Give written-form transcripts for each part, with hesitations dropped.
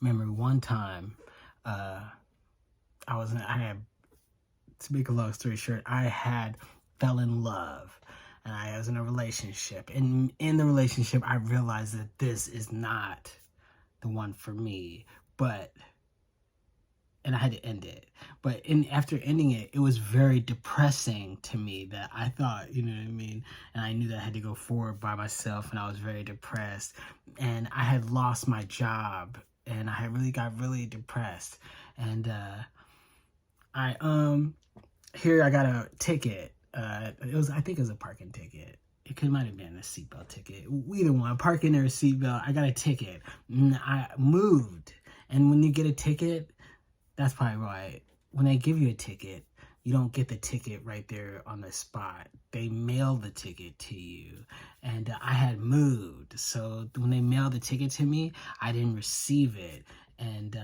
remember one time, I had, to make a long story short, I had fell in love and I was in a relationship. And in the relationship, I realized that this is not the one for me, and I had to end it. But after ending it, it was very depressing to me that I thought, you know what I mean? And I knew that I had to go forward by myself, and I was very depressed. And I had lost my job, and I had really got really depressed. And I here I got a ticket. I think it was a parking ticket. Might have been a seatbelt ticket. Either one, parking or a seatbelt. I got a ticket. I moved, and when you get a ticket, that's probably right. When they give you a ticket, you don't get the ticket right there on the spot. They mail the ticket to you. And I had moved. So when they mailed the ticket to me, I didn't receive it. And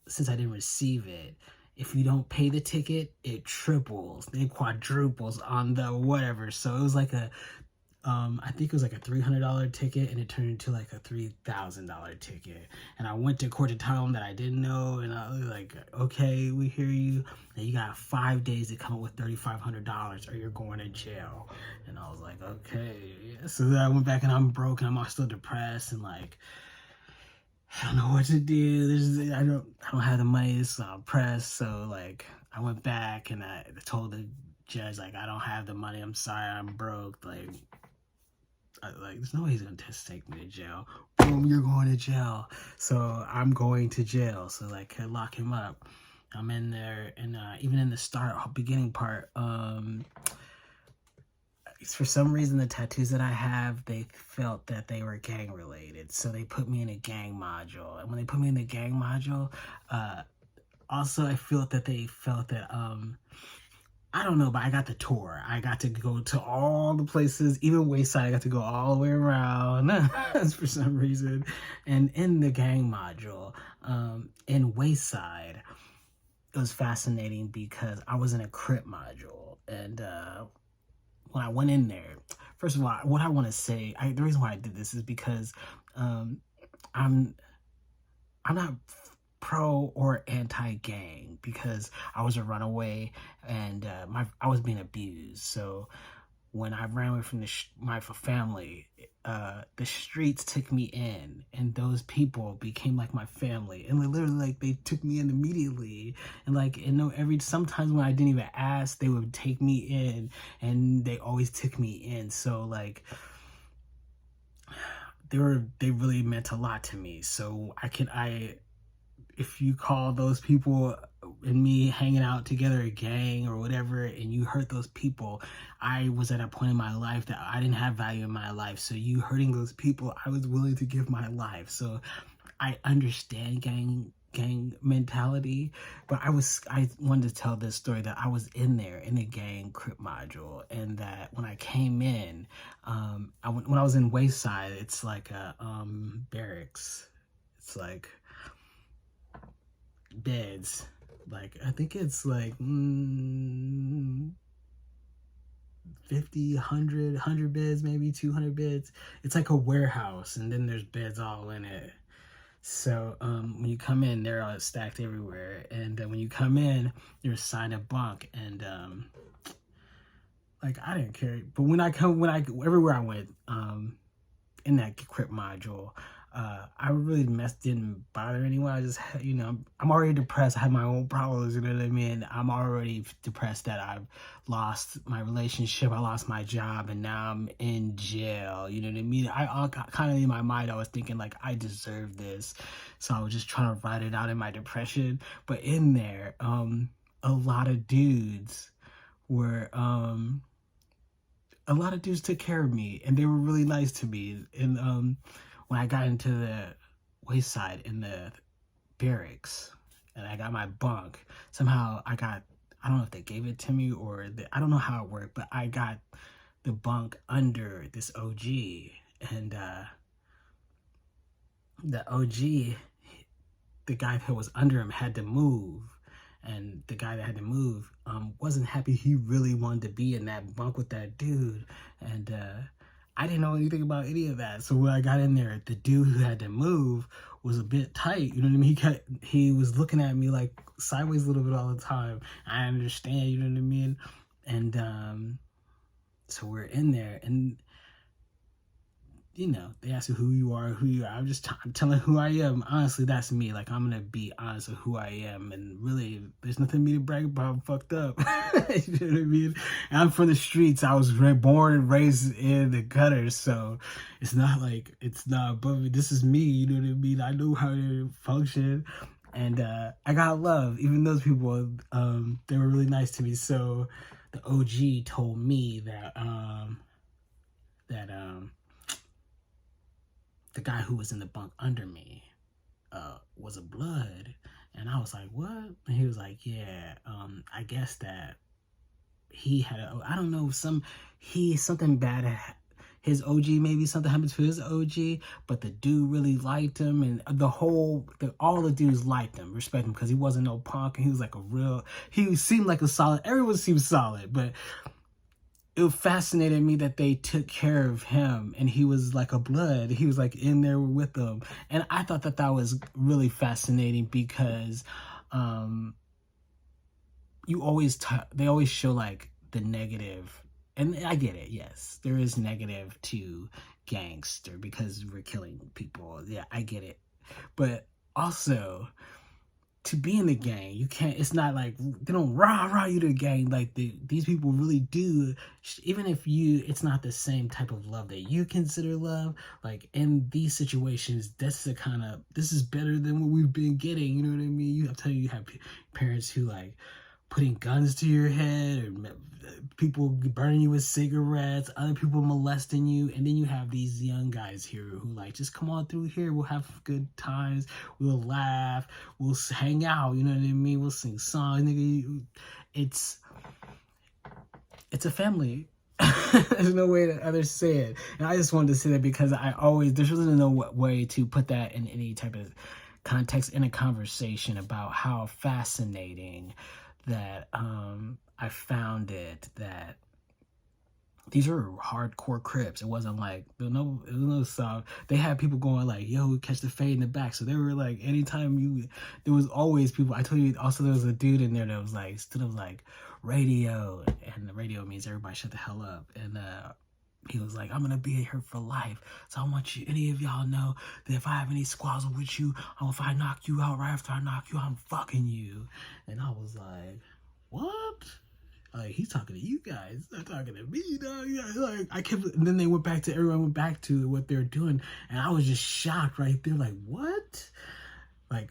since I didn't receive it, if you don't pay the ticket, it triples, it quadruples on the whatever. So it was like I think it was like a $300 ticket, and it turned into like a $3,000 ticket. And I went to court to tell them that I didn't know, and I was like, okay, we hear you. And you got 5 days to come up with $3,500 or you're going to jail. And I was like, okay. So then I went back and I'm broke and I'm still depressed and like, I don't know what to do. I don't have the money, so I'm pressed. So like I went back and I told the judge, like, I don't have the money. I'm sorry, I'm broke. Like, there's no way he's gonna just take me to jail. Boom, you're going to jail. So I'm going to jail. So like, I lock him up. I'm in there, and even in the beginning part, for some reason the tattoos that I have, they felt that they were gang related. So they put me in a gang module. And when they put me in the gang module, also I felt that they felt that I don't know, but I got the tour. I got to go to all the places, even Wayside. I got to go all the way around for some reason. And in the gang module, in Wayside, it was fascinating because I was in a Crip module. And when I went in there, first of all, what I want to say, the reason why I did this is because I'm not pro or anti-gang, because I was a runaway and I was being abused. So when I ran away from my family, the streets took me in, and those people became like my family, and literally like they took me in immediately. And like, sometimes when I didn't even ask, they would take me in, and they always took me in. So like, they really meant a lot to me. So if you call those people and me hanging out together a gang or whatever, and you hurt those people, I was at a point in my life that I didn't have value in my life. So you hurting those people, I was willing to give my life. So I understand gang mentality, but I wanted to tell this story that I was in there in the gang Crip module, and that when I came in, when I was in Wayside, it's like a barracks. It's like beds, like I think it's like 50, 100 beds, maybe 200 beds. It's like a warehouse, and then there's beds all in it. So when you come in, they're all stacked everywhere, and when you come in, you're assigned a bunk. And like, I didn't care, but everywhere I went in that Crip module, I really didn't bother anyone. I just, I'm already depressed. I have my own problems, you know what I mean? I'm already depressed that I've lost my relationship, I lost my job, and now I'm in jail, you know what I mean? I kind of, in my mind, I was thinking like, I deserve this. So I was just trying to write it out in my depression. But in there, a lot of dudes took care of me, and they were really nice to me. And when I got into the Wayside in the barracks and I got my bunk, somehow I don't know if they gave it to me or I don't know how it worked, but I got the bunk under this OG. And the OG, the guy that was under him had to move. And the guy that had to move wasn't happy. He really wanted to be in that bunk with that dude. And I didn't know anything about any of that. So when I got in there, the dude who had to move was a bit tight. You know what I mean? He was looking at me like sideways a little bit all the time. I understand, you know what I mean? And so we're in there, and you know, they ask you who you are. I'm just telling who I am. Honestly, that's me. Like, I'm gonna be honest with who I am, and really, there's nothing for me to brag about. I'm fucked up. You know what I mean? And I'm from the streets. I was born and raised in the gutters, so it's not like it's not above me. This is me. You know what I mean? I know how to function, and I got love. Even those people, they were really nice to me. So the OG told me that the guy who was in the bunk under me was a blood. And I was like, what? And he was like, yeah, I guess that he had I don't know, something bad, his OG, maybe something happened to his OG, but the dude really liked him, and all the dudes liked him, respect him, because he wasn't no punk, and he was like he seemed like a solid, everyone seemed solid, but it fascinated me that they took care of him, and he was like a blood. He was like in there with them. And I thought that was really fascinating because they always show like the negative. And I get it, yes. There is negative to gangster because we're killing people. Yeah, I get it. But also, to be in the gang, you can't, it's not like they don't rah you to the gang. Like these people really do, even if it's not the same type of love that you consider love. Like in these situations, this is better than what we've been getting. You know what I mean? I'm telling you, you have parents who like putting guns to your head, or people burning you with cigarettes, other people molesting you, and then you have these young guys here who like, just come on through here, we'll have good times, we'll laugh, we'll hang out, you know what I mean, we'll sing songs, nigga. It's a family. There's no way to others say it. And I just wanted to say that because there's really no way to put that in any type of context in a conversation about how fascinating that I found it that these are hardcore Crips. It wasn't like it was no soft. They had people going like, "Yo, catch the fade in the back." So they were like, anytime there was always people. I told you also there was a dude in there that was like, stood up like radio, and the radio means everybody shut the hell up. And he was like, I'm gonna be here for life. So I want any of y'all know that if I have any squabbles with you, if I knock you out right after I knock you out, I'm fucking you. And I was like, what? Like, he's talking to you guys, not talking to me, dog. Like, and then everyone went back to what they're doing, and I was just shocked right there, like, what? Like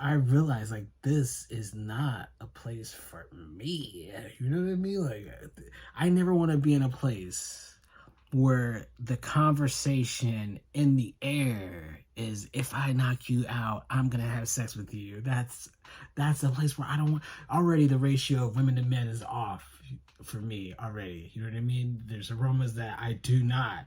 I realized, like, this is not a place for me. You know what I mean? Like, I never want to be in a place where the conversation in the air is, if I knock you out, I'm going to have sex with you. That's a place where I don't want, already the ratio of women to men is off for me already. You know what I mean? There's aromas that I do not,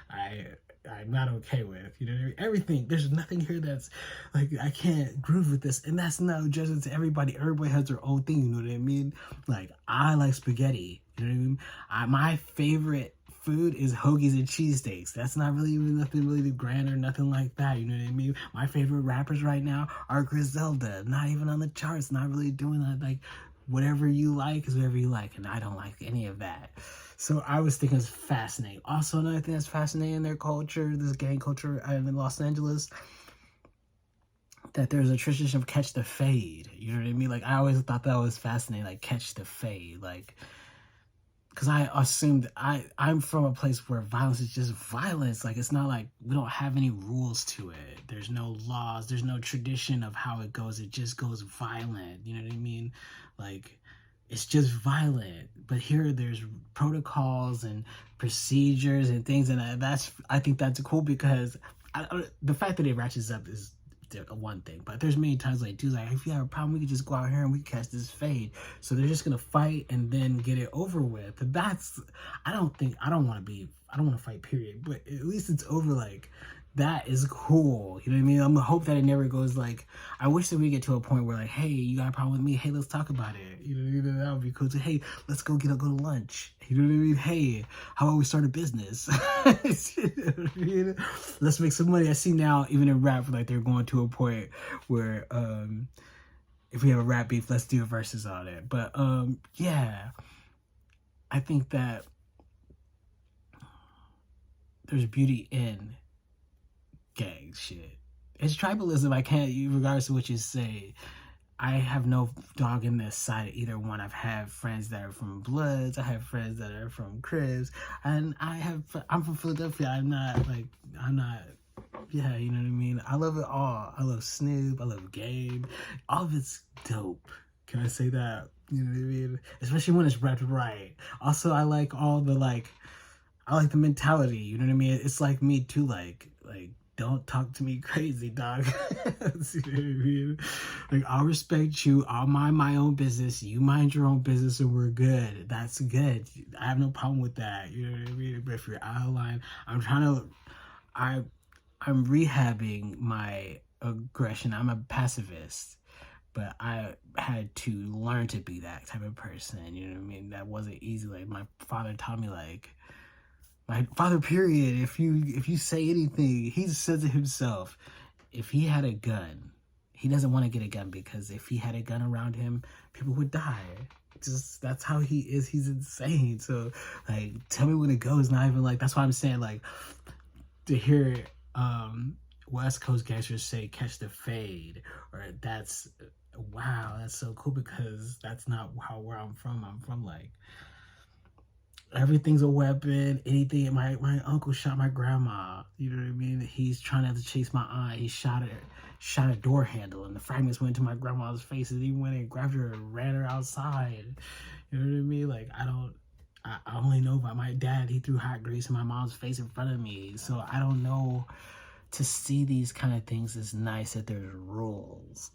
I'm not okay with, you know, everything. There's nothing here that's like, I can't groove with this. And that's no judgment to everybody. Everybody has their own thing, you know what I mean? Like, I like spaghetti, you know what I mean? My favorite food is hoagies and cheesesteaks. That's not really even nothing really grand or nothing like that, you know what I mean? My favorite rappers right now are Griselda, not even on the charts, not really doing that. Like, whatever you like is whatever you like, and I don't like any of that. So I was thinking it's fascinating. Also, another thing that's fascinating in their culture, this gang culture in Los Angeles, that there's a tradition of catch the fade. You know what I mean? Like, I always thought that was fascinating, like, catch the fade. Like, because I assumed I'm from a place where violence is just violence. Like, it's not like we don't have any rules to it. There's no laws. There's no tradition of how it goes. It just goes violent. You know what I mean? Like, it's just violent. But here there's protocols and procedures and things. And I think that's cool because the fact that it ratchets up is one thing, but there's many times like, dudes, like, if you have a problem, we could just go out here and we can catch this fade. So they're just gonna fight and then get it over with. But I don't want to fight, period, but at least it's over like that is cool. You know what I mean? I'm gonna hope that it never goes like, I wish that we get to a point where like, hey, you got a problem with me? Hey, let's talk about it. You know what I mean? That would be cool too. Hey, let's go to lunch. You know what I mean? Hey, how about we start a business? You know what I mean? Let's make some money. I see now, even in rap, like they're going to a point where if we have a rap beef, let's do a versus on it. But yeah, I think that there's beauty in gang shit. It's tribalism. I can't, regardless of what you say, I have no dog in this side of either one. I've had friends that are from Bloods. I have friends that are from Cribs, and I'm from Philadelphia. I'm not, yeah, you know what I mean? I love it all. I love Snoop. I love Game. All of it's dope. Can I say that? You know what I mean? Especially when it's rapped right. Also, I like all the, I like the mentality. You know what I mean? It's like me too, like, don't talk to me crazy, dog. You know what I mean? Like, I'll respect you. I'll mind my own business. You mind your own business and we're good. That's good. I have no problem with that. You know what I mean? But if you're out of line, I'm rehabbing my aggression. I'm a pacifist. But I had to learn to be that type of person. You know what I mean? That wasn't easy. Like, my father taught me, like, my father, period, if you say anything, he says it himself. If he had a gun, he doesn't want to get a gun because if he had a gun around him, people would die. Just, that's how he is. He's insane. So, like, tell me when it goes. Not even like, that's why I'm saying, like, to hear West Coast gangsters say catch the fade, or that's, wow, that's so cool, because that's not where I'm from. I'm from, like, everything's a weapon. Anything. My uncle shot my grandma. You know what I mean? He's trying to chase my aunt. He shot a door handle, and the fragments went to my grandma's face, and he went and grabbed her and ran her outside. You know what I mean? Like, I only know about my dad. He threw hot grease in my mom's face in front of me. So I don't know. To see these kind of things is nice that there's rules.